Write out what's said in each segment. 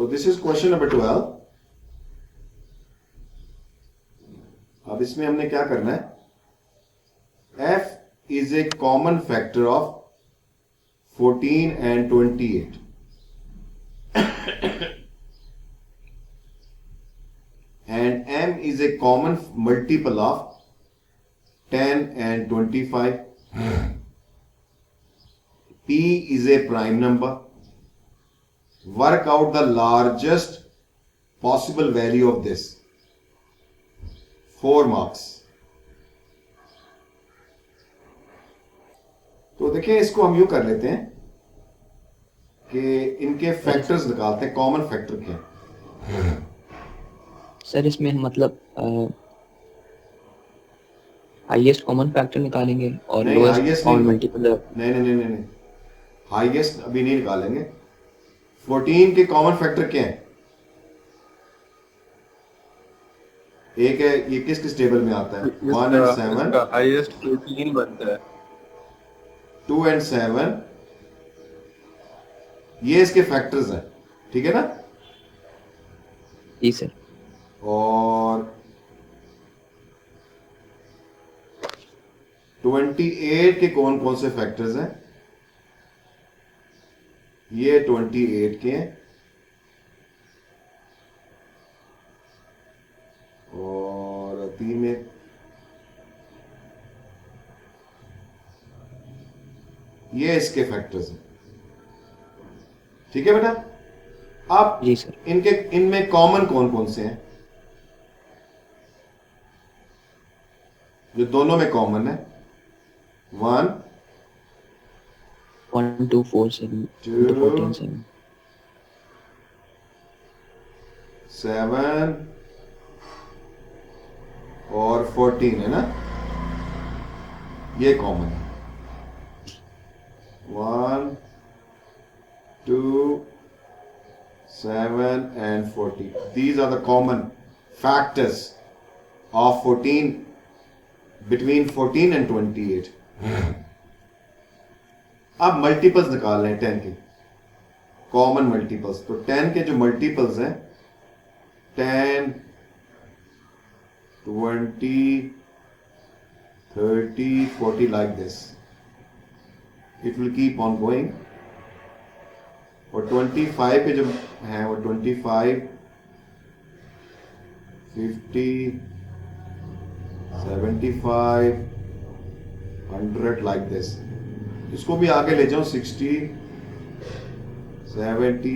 So this is question number 12. अब इसमें हमने क्या करना है? F is a common factor of 14 and 28. And M is a common multiple of 10 and 25. P is a prime number. Work out the largest possible value of this. 4 marks. तो देखिए इसको हम यूं कर लेते हैं कि इनके फैक्टर्स निकालते हैं. कॉमन फैक्टर क्या है सर? इसमें मतलब हाईएस्ट कॉमन फैक्टर निकालेंगे और लोएस्ट और मल्टीपल. नहीं, हाईएस्ट अभी नहीं निकालेंगे. 14 के कॉमन फैक्टर क्या है? एक है, ये किस किस टेबल में आता है? 1 and 7. हाईएस्ट 14 बनता है. 2 and 7. ये इसके फैक्टर्स हैं, ठीक है ना? जी सर. और 28 के कौन कौन से फैक्टर्स हैं? ये 28 के हैं. और 3 में ये इसके फैक्टर्स हैं, ठीक है बेटा? आप जी सर. इनमें कॉमन कौन कौन से हैं जो दोनों में कॉमन है? 1 1 2 4 7 2 14 7 7 और 14 है ना? ये कॉमन है. 1 2 7 and 14. These are the common factors of 14, between 14 and 28. अब मल्टीपल्स निकाल रहे हैं 10 के कॉमन मल्टीपल्स. तो 10 के जो मल्टीपल्स हैं 10 20 30 40 like this. It will keep on going. और 25 के जो हैं वो 25 50 75 100 like this. इसको भी आगे ले जाओ 60 70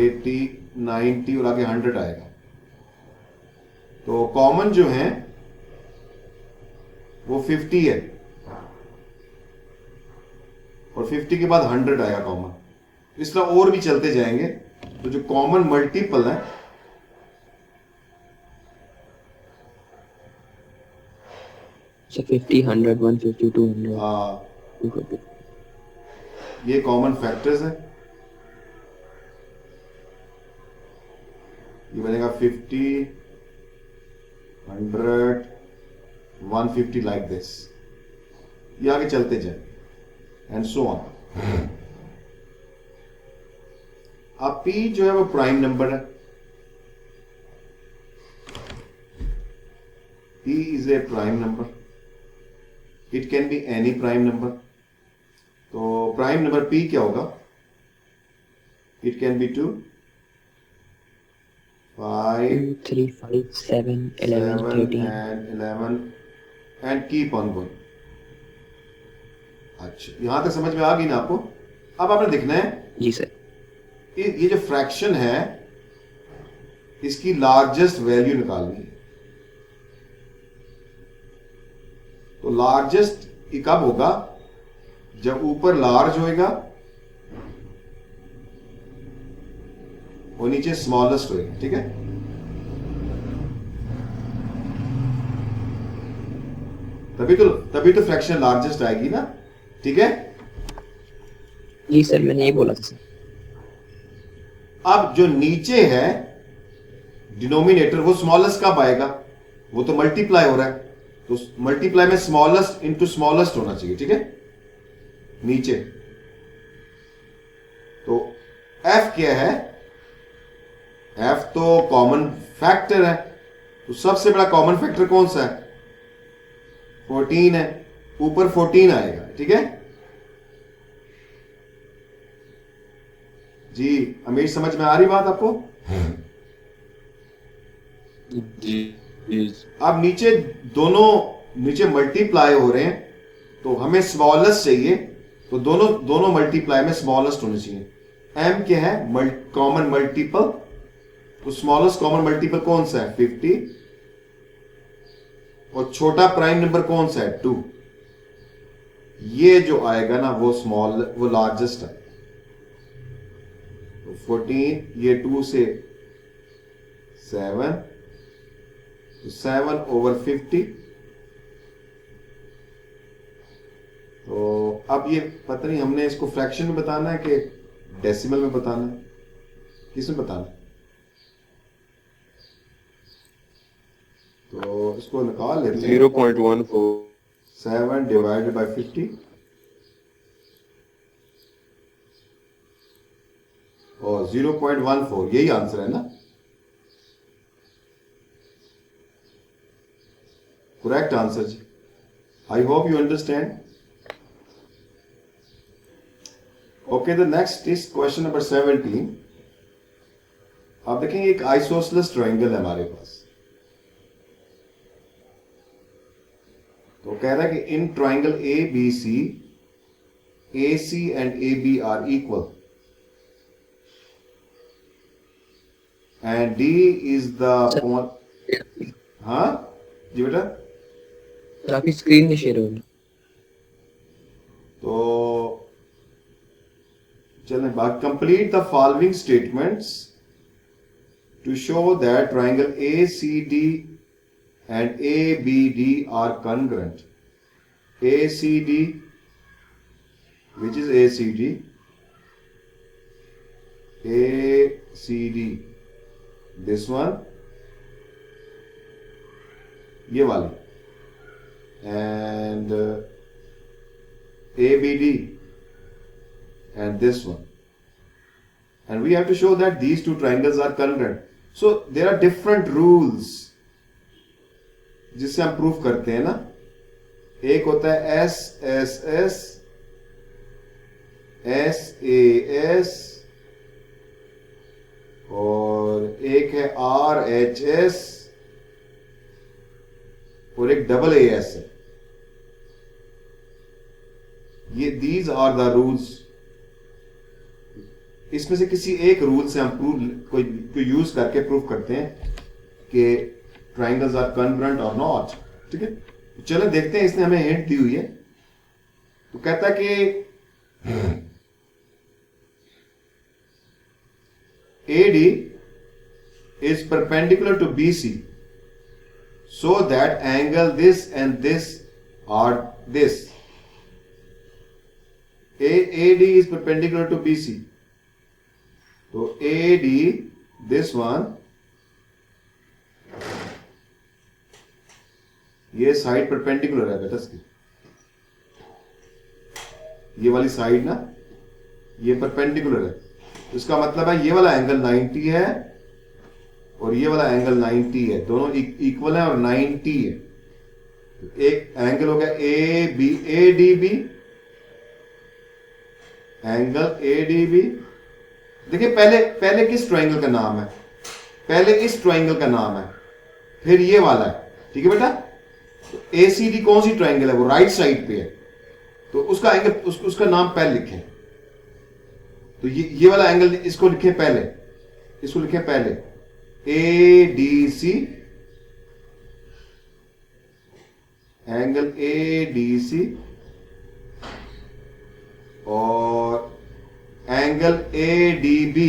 80 90 और आगे 100 आएगा. तो कॉमन जो है वो 50 है और 50 के बाद 100 आएगा कॉमन. इस तरह और भी चलते जाएंगे. तो जो कॉमन मल्टीपल है सर 50 100 150 200 250. ये कॉमन फैक्टर्स है. ये बनेगा 50 100 150 लाइक दिस. ये आगे चलते जाए एंड सो ऑन. अब P जो है वो प्राइम नंबर है. P is a prime number. It can be any prime number. तो प्राइम नंबर P क्या होगा? It can be 2 5 2 3 5 7 11 13 and 11 and keep on going. अच्छा, यहां तक समझ में आ गई ना आपको? अब आपने देखना है जी सर. ये जो फ्रैक्शन है इसकी लार्जेस्ट वैल्यू निकालनी है. तो लार्जेस्ट कब होगा? जब ऊपर लार्ज होएगा और नीचे स्मॉलेस्ट होएगा, ठीक है? तभी तो फ्रैक्शन लार्जेस्ट आएगी ना, ठीक है? जी सर, मैंने यही बोला था सर. अब जो नीचे है डिनोमिनेटर वो स्मॉलेस्ट कब आएगा? वो तो मल्टीप्लाई हो रहा है, तो मल्टीप्लाई में स्मॉलेस्ट इनटू स्मॉलेस्ट होना चाहिए, ठीक है? नीचे तो F क्या है? एफ तो कॉमन फैक्टर है, तो सबसे बड़ा कॉमन फैक्टर कौन सा है? 14 है, ऊपर 14 आएगा। ठीक है जी, अमीर समझ में आ रही बात आपको? जी जी अब नीचे दोनों नीचे मल्टीप्लाई हो रहे हैं, तो हमें स्मॉलेस्ट चाहिए, तो दोनों दोनों मल्टीप्लाई में स्मॉलेस्ट होने चाहिए। एम क्या है? कॉमन मल्टीपल, तो स्मॉलेस्ट कॉमन मल्टीपल कौन सा है? 50, और छोटा प्राइम नंबर कौन सा है? 2। ये जो आएगा ना वो लार्जेस्ट है। तो 14, ये 2 से 7, तो 7/50। तो अब ये पता नहीं हमने इसको फ्रैक्शन में बताना है कि डेसिमल में बताना है, किस में बताना है? तो इसको निकाल लेते हैं। 0.14 7 डिवाइडेड बाय 50 और 0.14, यही आंसर है ना? करेक्ट आंसर जी। I hope you understand. Okay, the next is question number 17। आप देखेंगे एक आइसोसेलेस ट्रायंगल है हमारे पास। तो कह रहा है कि in triangle A B C, A C and A B are equal and D is the point. हाँ जी बेटा। सर आपकी स्क्रीन नहीं शेयर हो रही। तो चलें बात, complete the following statements to show that triangle A C D and ABD are congruent. ACD, which is ACD? ACD, this one, ये वाली, and ABD and this one, and we have to show that these two triangles are congruent. So there are different rules जिससे हम proof करते हैं ना। एक होता है S S S, S A S, और एक है आर एच एस, और एक डबल ए एस है। ये दीज आर द रूल्स। इसमें से किसी एक रूल से हम कोई यूज करके प्रूफ करते हैं कि ट्राइंगल्स आर कॉन्ग्रुएंट और नॉट। ठीक है, चलो देखते हैं। इसने हमें हिंट दी हुई है। तो कहता है कि AD is perpendicular to BC so that angle this and this are this. AD is perpendicular to BC. So AD, this one, ये साइड परपेंडिकुलर है बेटा इसकी, ये वाली साइड ना, ये परपेंडिकुलर है। इसका मतलब है ये वाला एंगल 90 है और ये वाला एंगल 90 है, दोनों इक्वल है और 90 है। तो एक एंगल हो गया ADB, एंगल ADB। देखिए पहले किस ट्रायंगल का नाम है? पहले इस ट्रायंगल का नाम है, फिर ये वाला है। ठीक है बेटा। तो ACD कौन सी ट्रायंगल है? वो राइट साइड पे है, तो उसका एंगल उसका नाम पहले लिखें। तो ये वाला एंगल इसको लिखें पहले, इसको लिखें पहले ADC, एंगल ADC, और एंगल ADB।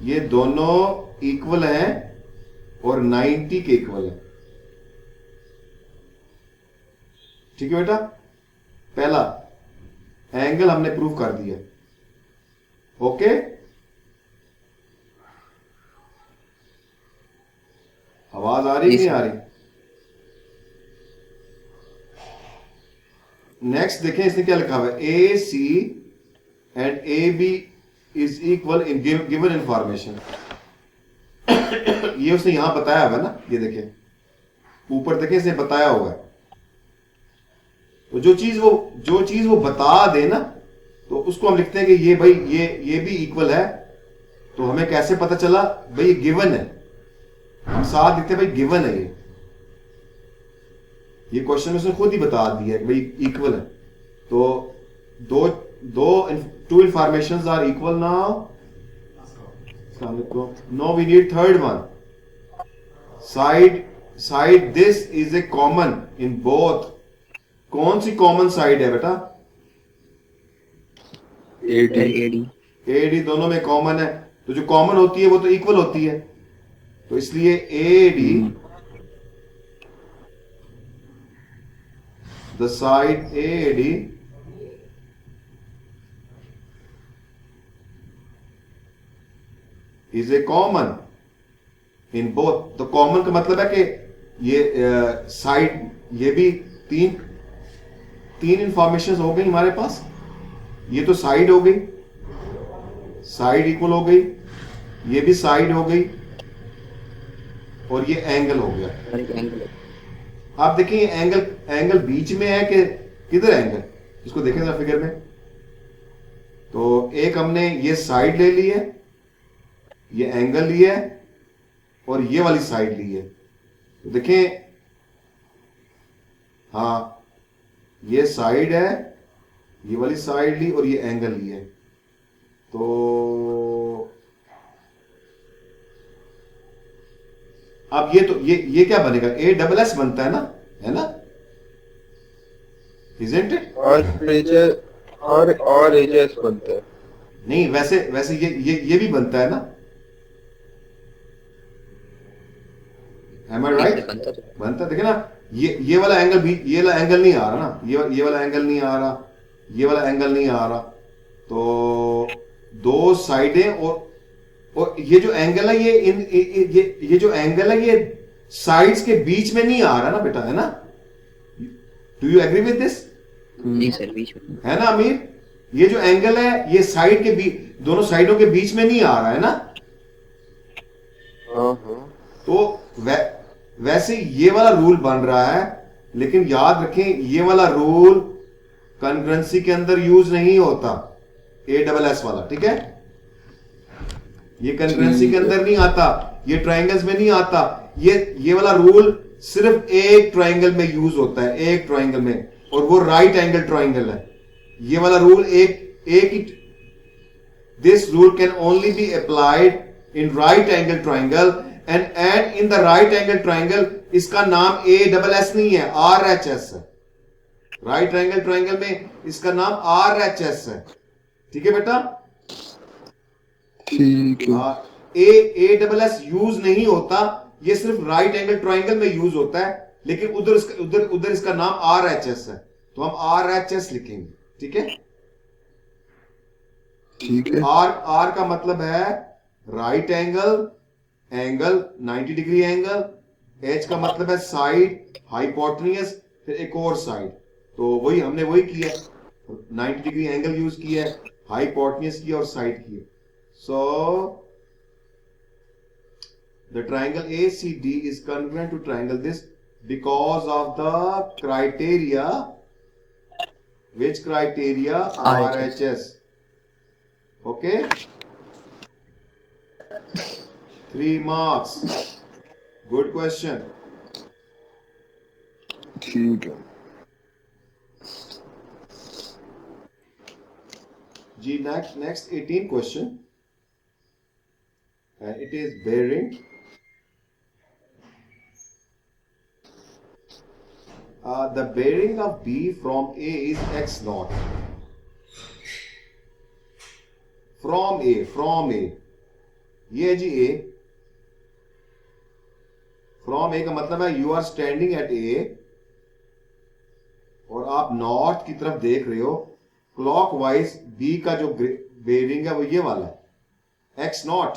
ये दोनों इक्वल हैं और 90 के इक्वल है। ठीक है बेटा, पहला एंगल हमने प्रूव कर दिया। ओके, आवाज आ रही नहीं आ रही? नेक्स्ट देखें इसने क्या लिखा हुआ है, AC and AB is equal in given information. ये उसने यहां बताया हुआ है ना, ये देखिए ऊपर देखें, इसने बताया हुआ है. तो जो चीज वो बता दे ना, तो उसको हम लिखते हैं कि ये भाई ये भी इक्वल है. तो हमें कैसे पता चला भाई ये गिवन है, हम साथ लिखते हैं भाई गिवन है. ये क्वेश्चन में उसने खुद ही बता दिया कि भाई इक्वल है. तो two informations are equal now. No, we need third one. Side this is a common in both. कौन सी कॉमन साइड है बेटा? AD दोनों में कॉमन है. तो जो कॉमन होती है वो तो इक्वल होती है. तो इसलिए AD, the side AD is a common in both. तो कॉमन का मतलब है कि ये साइड, ये भी तीन इंफॉर्मेशन हो गई हमारे पास. ये तो साइड हो गई, साइड इक्वल हो गई, ये भी साइड हो गई, और ये एंगल हो गया. आप देखिए एंगल बीच में है कि किधर है एंगल, इसको देखें जरा फिगर में. तो एक हमने ये साइड ले ली है, ये एंगल लिया है, और ये वाली साइड ली है. तो देखें, हाँ ये साइड है, ये वाली साइड ली और ये एंगल ली है. तो अब ये क्या बनेगा? ASS बनता है ना, Isn't it? और एजेस बनते हैं. नहीं, वैसे ये भी बनता है ना. Am I right? बनता, देखे ना, ये वाला एंगल भी, ये वाला एंगल नहीं आ रहा ना, ये वाला एंगल नहीं आ रहा, ये वाला एंगल नहीं आ रहा. तो दो साइडें, और ये जो एंगल है, ये जो एंगल है, ये साइड्स के बीच में नहीं आ रहा ना बेटा, है ना? Do you agree with this? जी सर, बीच में है ना अमीर? ये जो एंगल है, ये साइड के बीच, दोनों साइडों के बीच में नहीं आ रहा है ना. तो वैसे ये वाला रूल बन रहा है, लेकिन याद रखें ये वाला रूल कॉन्ग्रुएंसी के अंदर यूज नहीं होता, ASS वाला. ठीक है, ये कॉन्ग्रुएंसी के अंदर नहीं आता, ये ट्रायंगल्स में नहीं आता. ये वाला रूल सिर्फ एक ट्रायंगल में यूज होता है, एक ट्रायंगल में, और वो राइट एंगल ट्रायंगल है. ये वाला रूल एक ही. This rule can only be applied in right angle triangle, and in the right angle triangle इसका नाम ASS नहीं है, RHS है. राइट एंगल ट्रायंगल में इसका नाम RHS है. ठीक है बेटा? ठीक है. ASS यूज नहीं होता, ये सिर्फ राइट एंगल ट्रायंगल में यूज होता है, लेकिन उधर इसका नाम RHS है. तो हम RHS लिखेंगे. ठीक है? ठीक है. R का मतलब है right angle 90 degree angle. H का मतलब है साइड, हाइपोटेन्यूज, फिर एक और साइड. तो हमने वही किया, 90 डिग्री एंगल यूज किया है, हाइपोटेन्यूज किया और साइड किया. So the triangle ACD is congruent to triangle this because of the criteria. Which criteria? RHS. Okay, 3 marks. Good question. ठीक है. G, next 18 question. And it is bearing. The bearing of B from A is x naught. From A. ये है जी A. From A का मतलब है you are standing at A और आप north की तरफ देख रहे हो. क्लॉकवाइज B का जो बेरिंग है वो ये वाला है, x naught.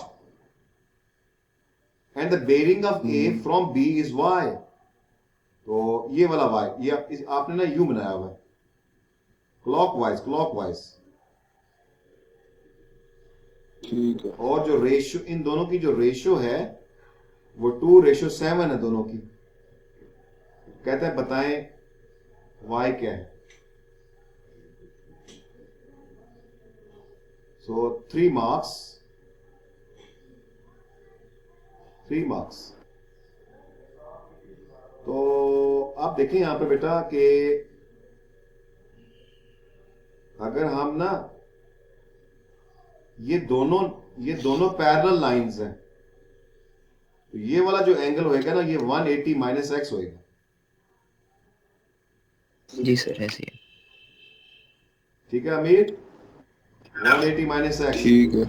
And the bearing of A from B is y. तो ये वाला y, ये आपने ना U बनाया हुआ है. क्लॉकवाइज ठीक है। और जो रेशियो, इन दोनों की जो रेशियो है वो 2:7 है दोनों की। कहते हैं बताएं y क्या है। सो 3 मार्क्स, 3 मार्क्स। तो आप देखें यहां पे बेटा कि अगर हम ना ये दोनों पैरेलल लाइंस हैं, तो ये वाला जो एंगल होएगा ना, ये 180 माइनस एक्स होएगा। जी सर, ऐसे ही है। ठीक है अमीर, 180 माइनस एक्स। ठीक है।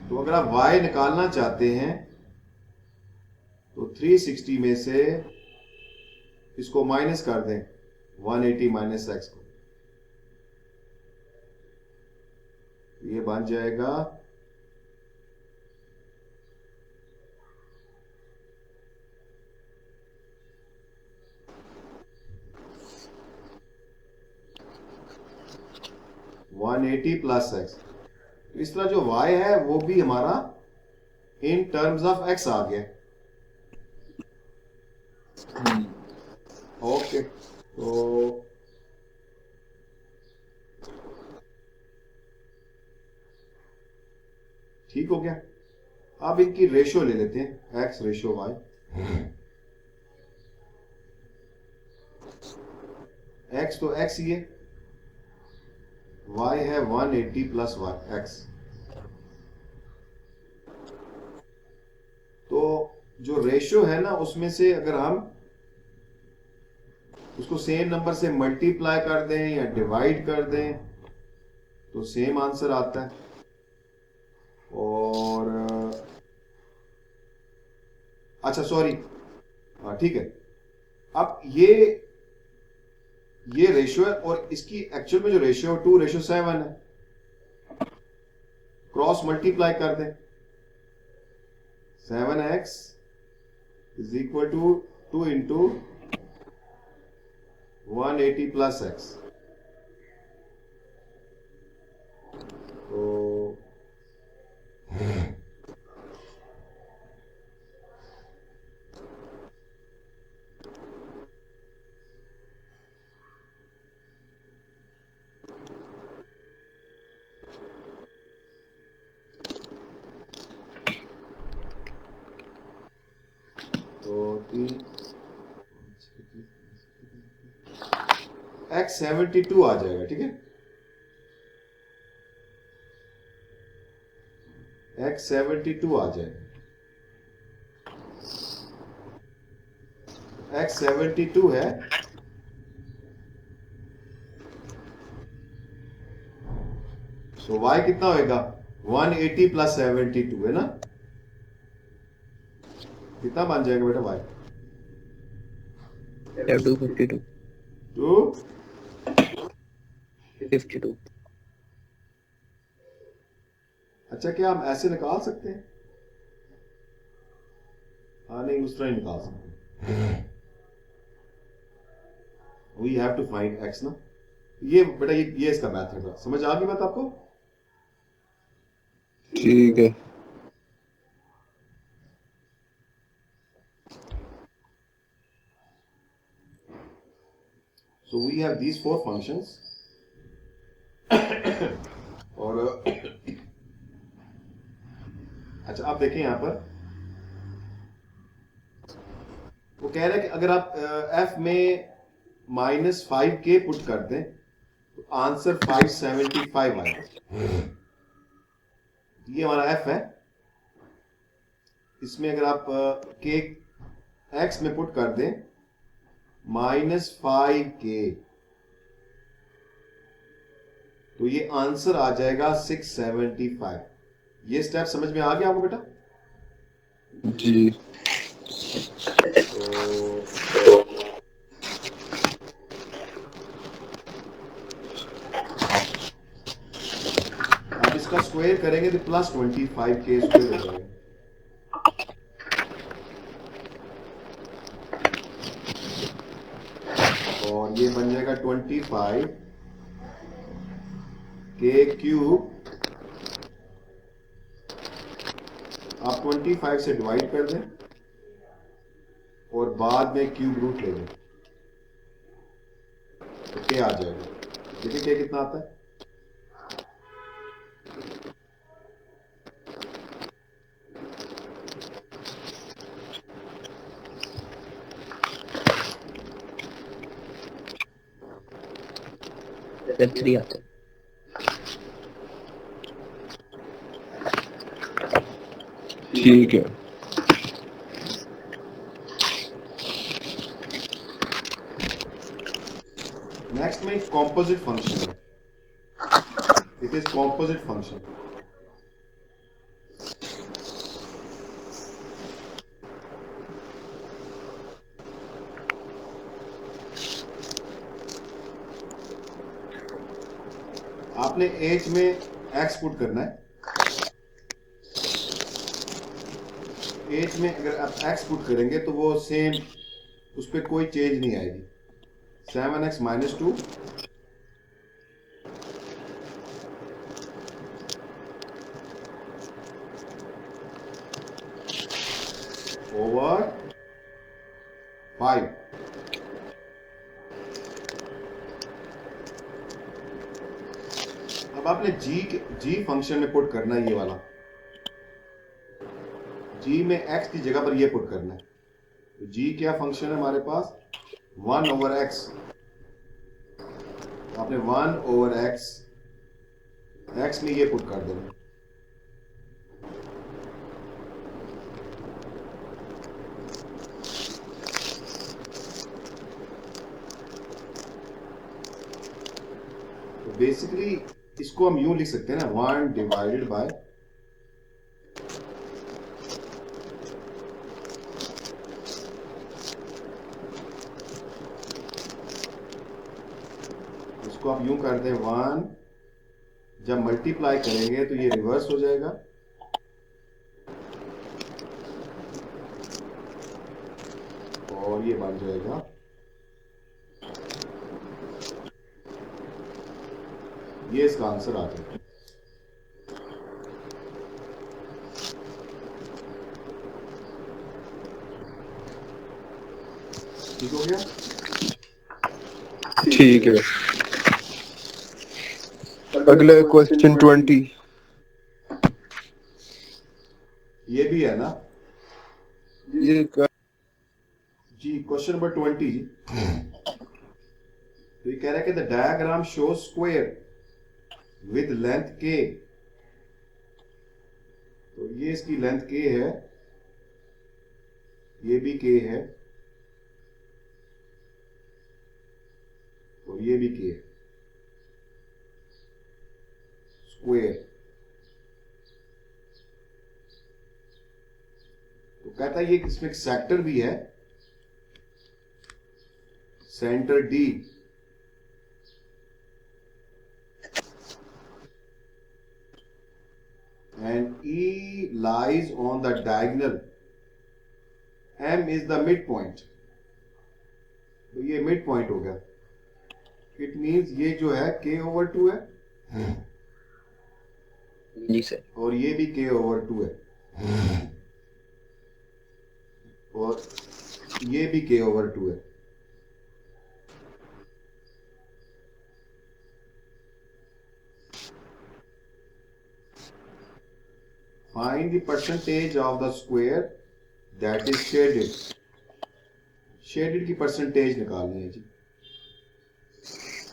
तो अगर आप y निकालना चाहते हैं तो 360 में से इसको माइनस कर दें, 180 माइनस एक्स को, ये बन जाएगा 180 प्लस एक्स। इस तरह जो y है वो भी हमारा इन टर्म्स ऑफ x आ गया। ओके, तो ठीक हो गया। अब इनकी रेशियो ले लेते हैं, x रेशियो y। x तो x ही है, y है 180 प्लस x। तो जो रेशियो है ना उसमें से अगर हम उसको सेम नंबर से मल्टीप्लाई कर दें या डिवाइड कर दें तो सेम आंसर आता है। और अच्छा सॉरी, हाँ ठीक है। अब ये रेशियो है और इसकी एक्चुअल में जो रेशियो 2:7 है। क्रॉस मल्टीप्लाई कर दें, 7x is equal to 2 into 180 plus x। तो x 72 आ जाएगा। ठीक है, x 72 आ जाएगा। x 72 है, so y कितना होएगा, 180 प्लस 72 है ना। कितना बन जाएगा बेटा y? 252 52। अच्छा, क्या हम ऐसे निकाल सकते हैं? हाँ नहीं, उस तरह ही निकाल सकते हैं। We have to find x ना। ये बेटा ये इसका मैथड है, समझ आ गई बात आपको? ठीक है। So we have these 4 functions और अच्छा आप देखें यहां पर वो कह रहे हैं कि अगर आप f में -5k पुट कर दें तो आंसर 575 आएगा। ये हमारा f है, इसमें अगर आप k x में पुट कर दें -5k तो ये आंसर आ जाएगा 675। ये स्टेप समझ में आ गया आपको बेटा? जी। आप इसका स्क्वायर करेंगे तो +25k स्क्वायर हो जाएगा। और ये बन जाएगा 25k क्यूब आप 25 से डिवाइड कर दें और बाद में क्यूब रूट ले लें तो क्या आ जाएगा? देखिए क्या कितना आता है। जब 3 आता है। ठीक है। नेक्स्ट में कॉम्पोजिट फंक्शन है, इट इज कॉम्पोजिट फंक्शन। आपने एच में एक्स पुट करना है। एच में अगर आप एक्स पुट करेंगे तो वो सेम, उस पर कोई चेंज नहीं आएगी। 7x - 2 over 5। अब आपने जी फंक्शन में पुट करना है ये वाला। जी में एक्स की जगह पर ये पुट करना है। तो जी क्या फंक्शन है हमारे पास? 1/x। आपने 1/x एक्स में ये पुट कर देना। तो बेसिकली इसको हम यूं लिख सकते हैं ना, 1 डिवाइडेड बाय इसको आप यूं कर दें 1, जब मल्टीप्लाई करेंगे तो ये रिवर्स हो जाएगा और ये बन जाएगा ये इसका आंसर आ जाएगा। ठीक हो गया? ठीक है। अगले क्वेश्चन 20। ये भी है ना ये क्या? जी? क्वेश्चन नंबर 20 जी। तो ये कह रहा है कि the diagram show square with length के। तो ये इसकी लेंथ के है, ये भी के है और ये भी के है, स्क्वायर। तो कहता है ये इसमें एक सेक्टर भी है, centre D, and E lies on the diagonal, M is the midpoint। तो ये मिड पॉइंट हो गया। इट मींस ये जो है k/2 है जी सर। और ये भी k/2 है और ये भी k/2 है। Find the percentage of the square that is shaded। Shaded की परसेंटेज निकालनी है जी।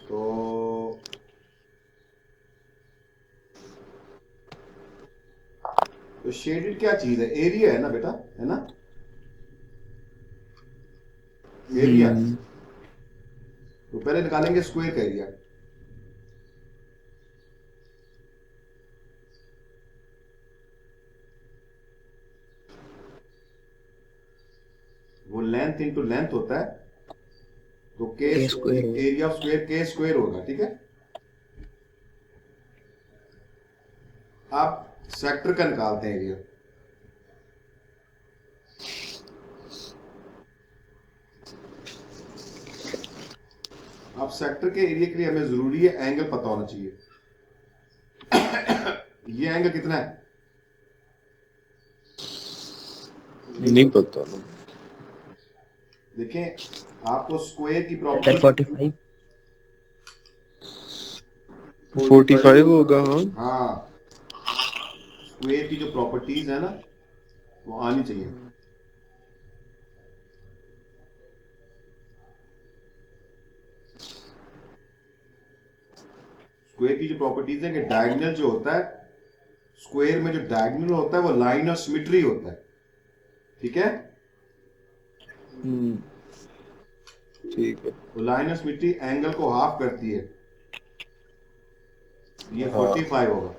तो शेडेड क्या चीज है? एरिया है ना बेटा, है ना? एरिया। तो पहले निकालेंगे स्क्वायर का एरिया। वो लेंथ इंटू लेंथ होता है, तो के स्क्वायर होगा। एरिया ऑफ स्क्वायर के स्क्वायर होगा। ठीक है, आप सेक्टर का निकालते हैं एरिया। अब सेक्टर के एरिया के लिए हमें जरूरी है एंगल पता होना चाहिए। ये एंगल कितना है? नहीं पता ना। देखें आपको स्क्वायर की सर प्रॉपर्टी 45। 45 होगा हाँ। हाँ, स्क्वायर की जो प्रॉपर्टीज है ना वो आनी चाहिए। स्क्वायर की जो प्रॉपर्टीज है कि डायगोनल जो होता है, स्क्वायर में जो डायगोनल होता है वो लाइन ऑफ सिमेट्री होता है, ठीक है। ठीक है। वो लाइन ऑफ सिमेट्री एंगल को हाफ करती है, ये हाँ 45 होगा।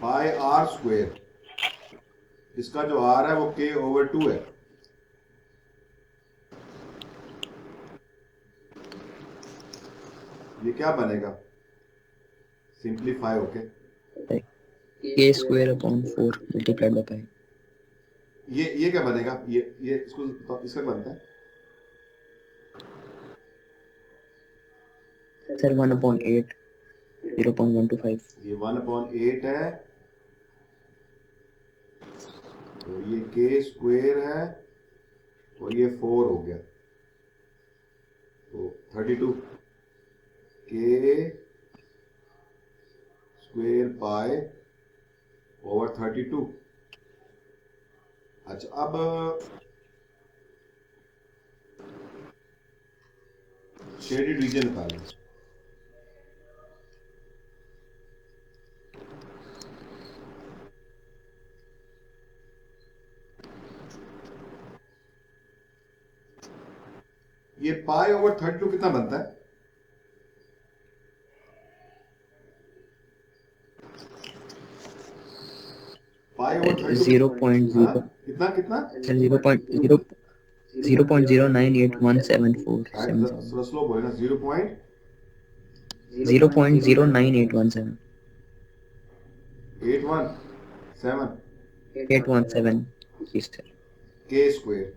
पाई आर स्क्वायर, इसका जो आर है वो k/2 है। ये क्या बनेगा, सिंप्लीफाई होके के square upon 4 multiplied by pi. ये क्या बनेगा, ये इसको तो इसका बनता है सर 1/8 0.125। ये 1/8 है, तो ये k स्क्वायर है और ये 4 हो गया, तो 32 k स्क्वायर पाई ओवर 32। अच्छा अब शेडेड रीजन निकालें। ये पाई ओवर 32 कितना बनता है, पाई ओवर 32 0.0 कितना कितना सर 0.098174 स्लो बोले ना, 0.09817817 0.817 जी सर। k square.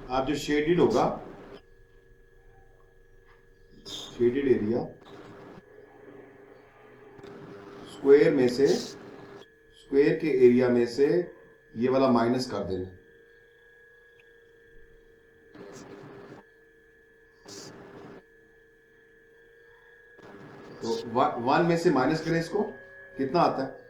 आप जो शेडेड होगा, शेडेड एरिया स्क्वायर में से, स्क्वायर के एरिया में से ये वाला माइनस कर देना, तो 1 में से माइनस करें इसको, कितना आता है,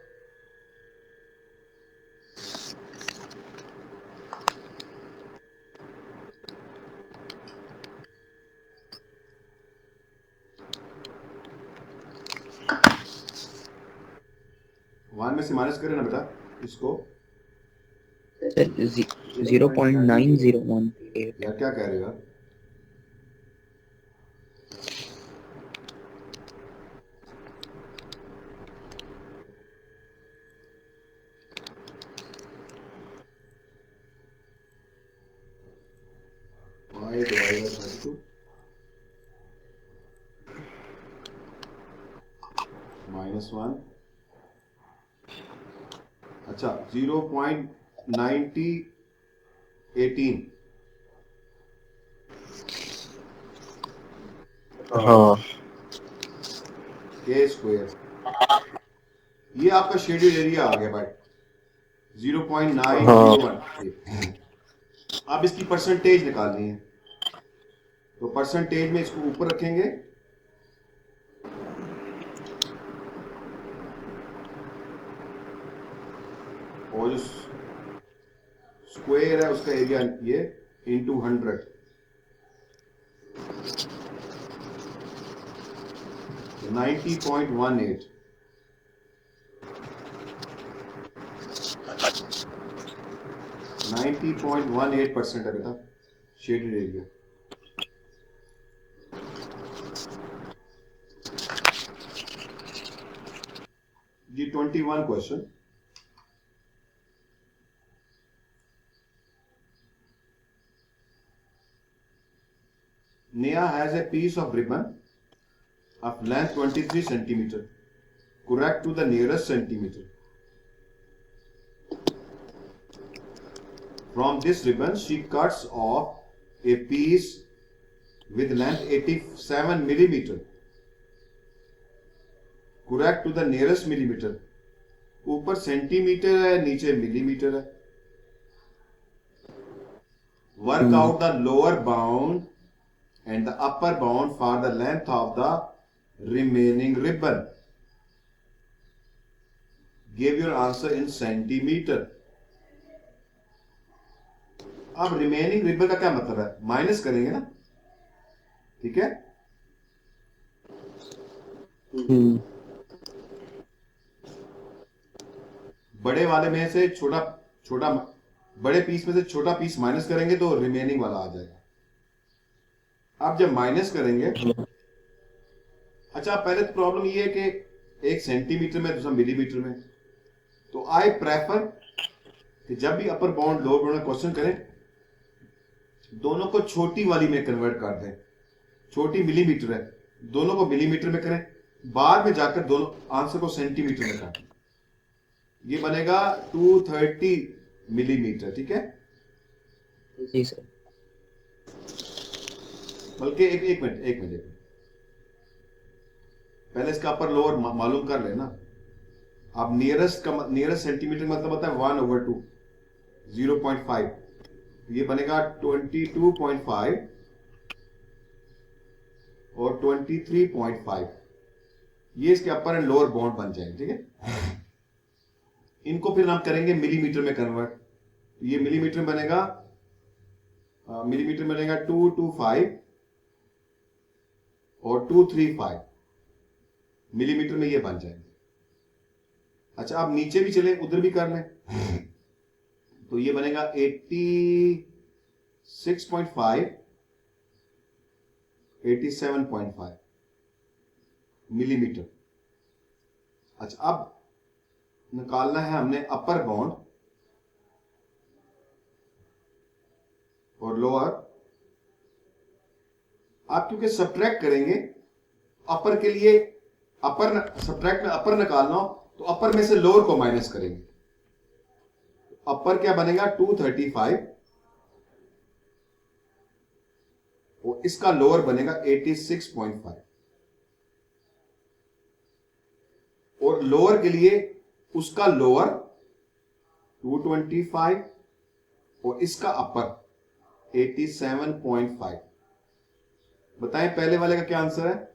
वन में से माइनस करें ना बेटा इसको, सर 0.9018 या क्या कह रहे हो यार, y डिवाइड बाय 32 -1। अच्छा 0.9018 हाँ k स्क्वायर, ये आपका शेडेड एरिया आ गया भाई 0.901। अब इसकी परसेंटेज निकालनी है, तो परसेंटेज में इसको ऊपर रखेंगे, और जो स्क्वायर है उसका एरिया ये इंटू 100, 90.18, 90.18% है बेटा शेडेड एरिया। जी 21 question, Neha has a piece of ribbon of length 23 centimeter. Correct to the nearest centimeter. From this ribbon, she cuts off a piece with length 87 millimeter. Correct to the nearest millimeter. ऊपर centimetre है, नीचे millimetre है. Work out the lower bound and the upper bound for the length of the remaining ribbon. Give your answer in centimeter. अब remaining ribbon का क्या मतलब है? Minus करेंगे ना, ठीक है? बड़े वाले में से छोटा छोटा बड़े पीस में से छोटा पीस माइनस करेंगे तो रिमेनिंग वाला आ जाएगा. अब जब माइनस करेंगे, अच्छा पहले तो प्रॉब्लम ये है कि एक सेंटीमीटर में दूसरा मिलीमीटर में, तो आई प्रेफर कि जब भी upper bound lower bound question करें दोनों को छोटी वाली में कन्वर्ट कर दें. छोटी मिलीमीटर है, दोनों को मिलीमीटर में करें, बाद में जाकर दोनों आंसर को सेंटीमीटर में काटें. ये बनेगा 230 मिलीमीटर, ठीक है? जी सर. बल्कि एक मिनट पहले इसका अपर लोअर मालूम कर लेना. अब नियरेस्ट सेंटीमीटर मतलब होता है 1/2, 0.5. ये बनेगा 22.5 और 23.5. ये इसके अपर एंड लोअर बाउंड बन जाएंगे, ठीक है? इनको फिर हम करेंगे मिलीमीटर में कन्वर्ट. ये मिलीमीटर बनेगा 225 और 235 मिलीमीटर में ये बन जाएंगे. अच्छा अब नीचे भी चले, उधर भी कर लें. तो ये बनेगा 86.5 87.5 मिलीमीटर. अच्छा अब निकालना है हमने अपर बाउंड और लोअर. आप क्योंकि सब्ट्रैक्ट करेंगे, अपर के लिए सब्ट्रैक्ट में अपर निकालना हो तो अपर में से लोअर को माइनस करेंगे. अपर क्या बनेगा 235 और इसका लोअर बनेगा 86.5. और लोअर के लिए उसका लोअर 225 और इसका अपर 87.5. बताएं पहले वाले का क्या आंसर है?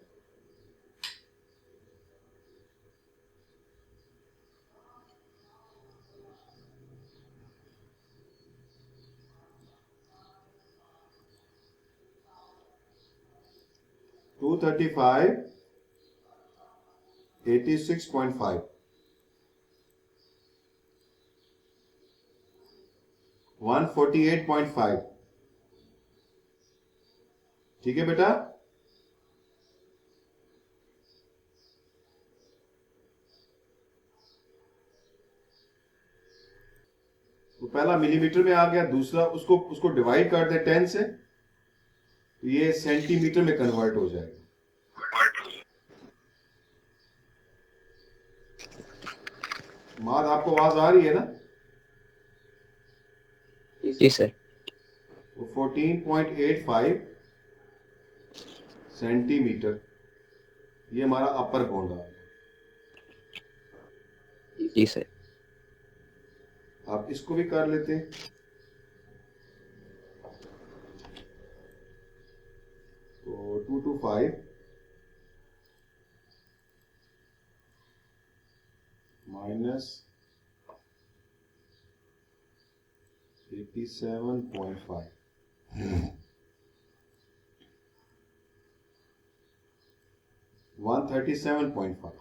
टू 35 86.5 148.5. ठीक है बेटा? तो पहला मिलीमीटर में आ गया, दूसरा उसको डिवाइड कर दे 10 से, तो ये सेंटीमीटर में कन्वर्ट हो जाएगा. माद आपको आवाज आ रही है ना? जी सर. तो 14.85 सेंटीमीटर ये हमारा अपर बाउंड है. जी सर. आप इसको भी कर लेते हैं. तो 225 माइनस 87.5 137.5.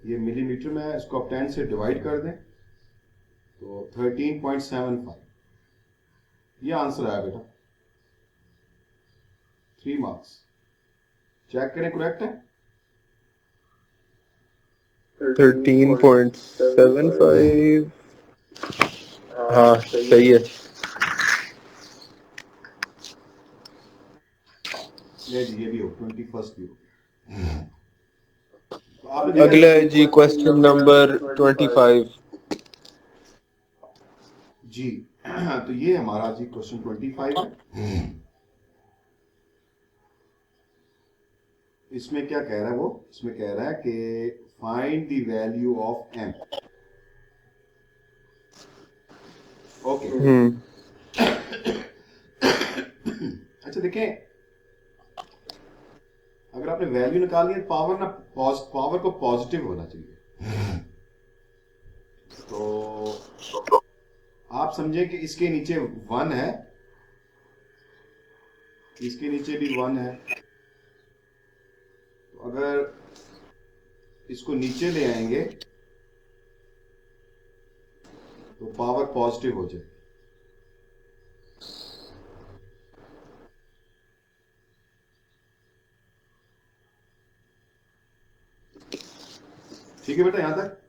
ये मिलीमीटर में है, इसको आप 10 से डिवाइड कर दें तो 13.75. ये आंसर आया बेटा. 3 मार्क्स. चेक करें करेक्ट है? 13.75 हाँ सही है। ये भी हो 21st भी हो। तो आपने देखा अगला है जी क्वेश्चन नंबर 25। जी तो ये हमारा जी क्वेश्चन 25 है। इसमें क्या कह रहा है वो, इसमें कह रहा है कि find the value of M. Okay अच्छा देखें, अगर आपने वैल्यू निकालनी है पावर ना, पावर को पॉजिटिव होना चाहिए। तो आप समझे कि इसके नीचे 1 है, इसके नीचे भी 1 है, तो अगर इसको नीचे ले आएंगे तो पावर पॉजिटिव हो जाए। ठीक है बेटा, यहां तक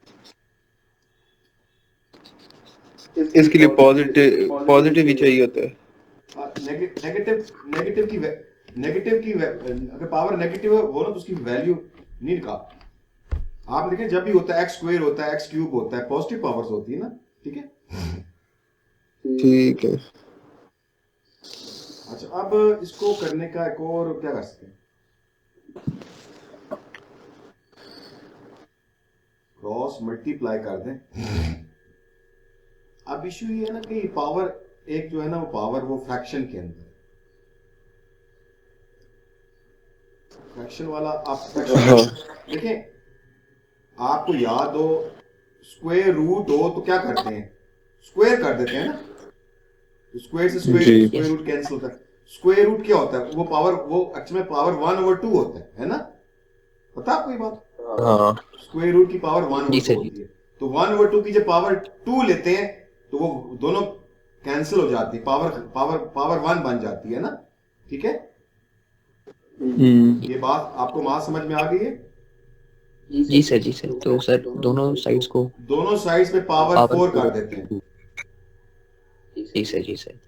इसके लिए पॉजिटिव ही चाहिए होता है। नेगेटिव की अगर पावर नेगेटिव हो ना तो उसकी वैल्यू नहीं निकाल। आप देखें जब भी होता है एक्स स्क्वायर होता है, एक्स क्यूब होता है, पॉजिटिव पावर्स होती है ना। ठीक है, ठीक है। अच्छा अब इसको करने का एक और क्या कर सकते हैं, क्रॉस मल्टीप्लाई कर दें। अब इश्यू ये है ना कि पावर एक जो है ना वो पावर वो फ्रैक्शन के अंदर, फ्रैक्शन वाला आप देखें, आपको याद हो स्क्वायर रूट हो तो क्या करते हैं, स्क्वायर कर देते हैं ना। तो स्क्वायर से जी। स्क्वायर रूट कैंसिल होता है। स्क्वायर रूट क्या होता है, वो पावर वो एक्चुअली में पावर 1/2 होता है ना, पता आपको ये बात। हाँ स्क्वायर रूट की पावर 1/2 जी सर जी। होती है। तो 1/2 की जब पावर 2 लेते हैं तो वो दोनों कैंसिल हो जाती है, पावर 1 बन जाती है ना। ठीक है, ये बात आपको वहां समझ में आ गई है। जी सर जी सर। तो सर दोनों साइड्स को दोनों साइड्स पे पावर पावर 4 कर देते हैं, जी सर जी सर।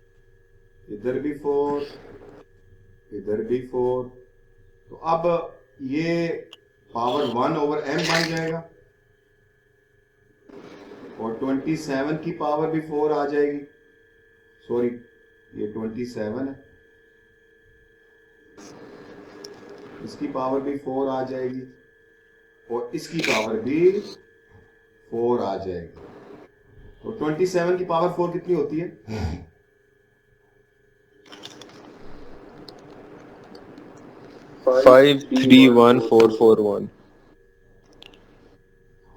इधर भी 4, इधर भी 4। तो अब ये पावर 1/m बन जाएगा और 27 की पावर भी 4 आ जाएगी। सॉरी, ये 27 है, इसकी पावर भी 4 आ जाएगी और इसकी पावर भी 4 आ जाएगी। तो 27 की पावर 4 कितनी होती है? 531441।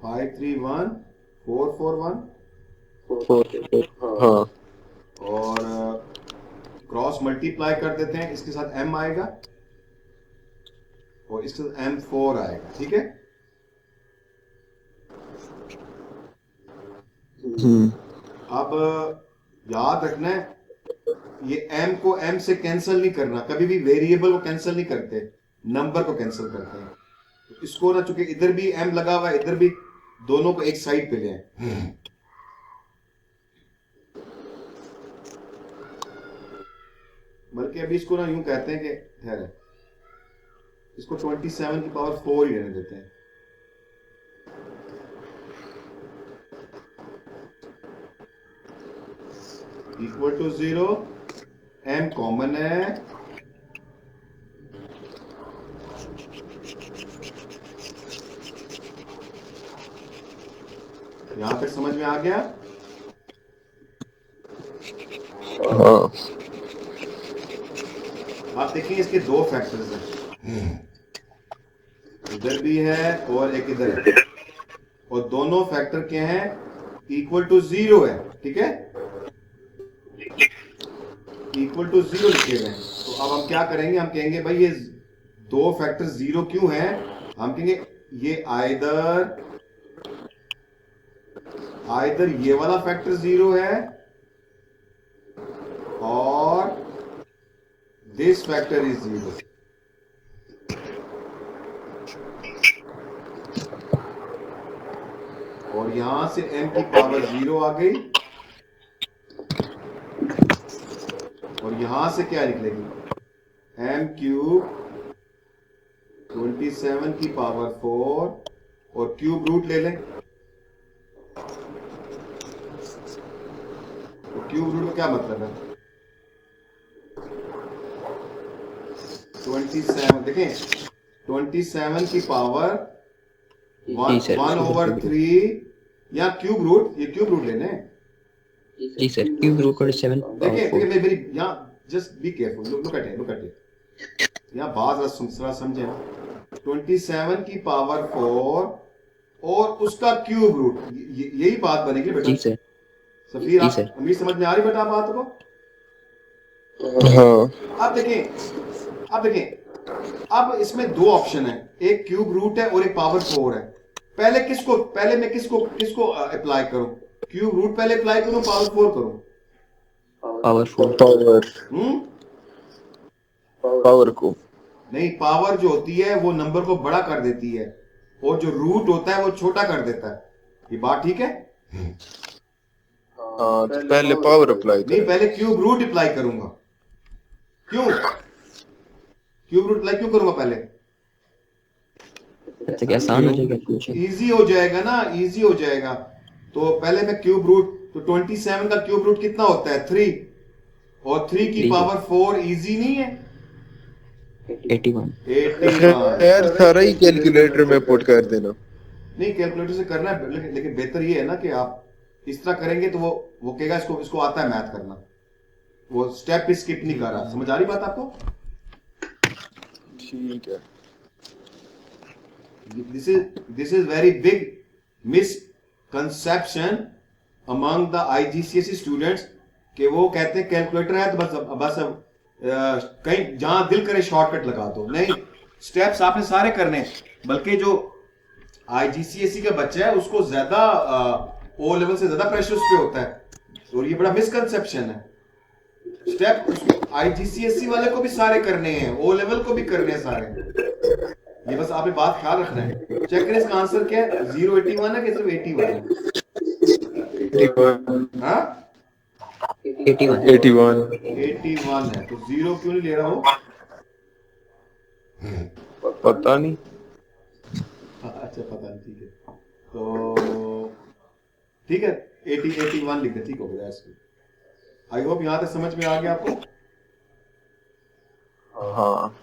531441 हाँ और क्रॉस मल्टीप्लाई कर देते हैं, इसके साथ m आएगा और इसके साथ m4 आएगा। ठीक है, अब याद रखना है ये m को m से कैंसिल नहीं करना, कभी भी वेरिएबल को कैंसिल नहीं करते, नंबर को कैंसिल करते हैं। तो इसको ना, चूंकि इधर भी m लगा हुआ है, इधर भी, दोनों को एक साइड पे ले आए। बल्कि अभी इसको ना यूं कहते हैं कि ठहरे, इसको 27 की पावर 4 ही रहने देते हैं। इक्वल टू 0, m कॉमन है, यहां तक समझ में आ गया। हाँ आप देखिए इसके दो फैक्टर्स हैं, इधर भी है और एक इधर है, और दोनों फैक्टर क्या हैं, इक्वल टू 0 है। ठीक है, इक्वल टू 0 लिखे हुए हैं। तो अब हम क्या करेंगे, हम कहेंगे भाई ये दो फैक्टर 0 क्यों हैं, हम कहेंगे ये आइदर ये वाला फैक्टर 0 है और दिस फैक्टर इज 0। और यहां से m की पावर 0 आ गई और यहां से क्या निकलेगी m क्यूब 27 की पावर 4 और क्यूब रूट ले लें। तो क्यूब रूट का क्या मतलब है 27 देखें 27 की पावर जी सर, 1/3 या क्यूब रूट, ये क्यूब रूट लेने हैं। जी सर, क्यूब रूट और 7 देखिए पावर 4। मेरी यहाँ just be careful, look at it, यहाँ बात जरा समझे ना। 27 की पावर 4 और उसका क्यूब रूट, यही बात बनेगी बेटा। जी सर, सफीर जी आप सर। अमीर समझ में आ रही बेटा बात को? हाँ अब देखें अब इसमें दो ऑप्शन है, एक क्यूब रूट है और एक पावर 4 है। पहले मैं किसको अप्लाई करूं? क्यूब रूट पहले अप्लाई करूं, पावर 4 करूं? पावर 4। पावर को नहीं, पावर जो होती है वो नंबर को बड़ा कर देती है और जो रूट होता है वो छोटा कर देता है। ये बात ठीक है? हाँ, तो पहले पावर अप्लाई नहीं, करें। पहले क्यूब रूट अप्लाई करूंगा। क्यों क्यूब रूट अप्लाई क्यों करूंगा पहले? अच्छा, क्या आसान हो जाएगा क्वेश्चन? इजी हो जाएगा ना, इजी हो जाएगा। तो पहले मैं क्यूब रूट, तो 27 का क्यूब रूट कितना होता है 3 और 3 की पावर 4 इजी नहीं है 81। 81। यार सारा ही कैलकुलेटर में पुट कर देना। नहीं, कैलकुलेटर से करना है, लेकिन बेहतर ये है ना कि आप इस तरह करेंगे तो वो कहेगा इसको आता है मैथ करना, वो स्टेप भी स्किप नहीं कर रहा। समझ आ रही बात आपको? ठीक है। This is very big misconception among the IGCSE students कि वो कहते हैं कैलकुलेटर है तो बस कहीं जहां दिल करे शॉर्टकट लगा दो। नहीं, स्टेप्स आपने सारे करने हैं, बल्कि जो IGCSE का बच्चा है उसको ज्यादा ओ लेवल से ज्यादा प्रेशर उस पे होता है और ये बड़ा मिसकंसेप्शन है। स्टेप IGCSE वाले को भी सारे करने हैं, ओ लेवल को भी करने हैं सारे। ये बस आपने बात ख्याल रखना है। चेक करें इसका आंसर क्या है, 081 है कि सिर्फ 81 है? हाँ 81। 81 है, तो 0 क्यों नहीं ले रहा हो? पता नहीं। अच्छा, पता नहीं, ठीक है। तो ठीक है, 81 लिख दे, ठीक हो गया इसको। आई होप यहाँ तक समझ में आ गया आपको। हाँ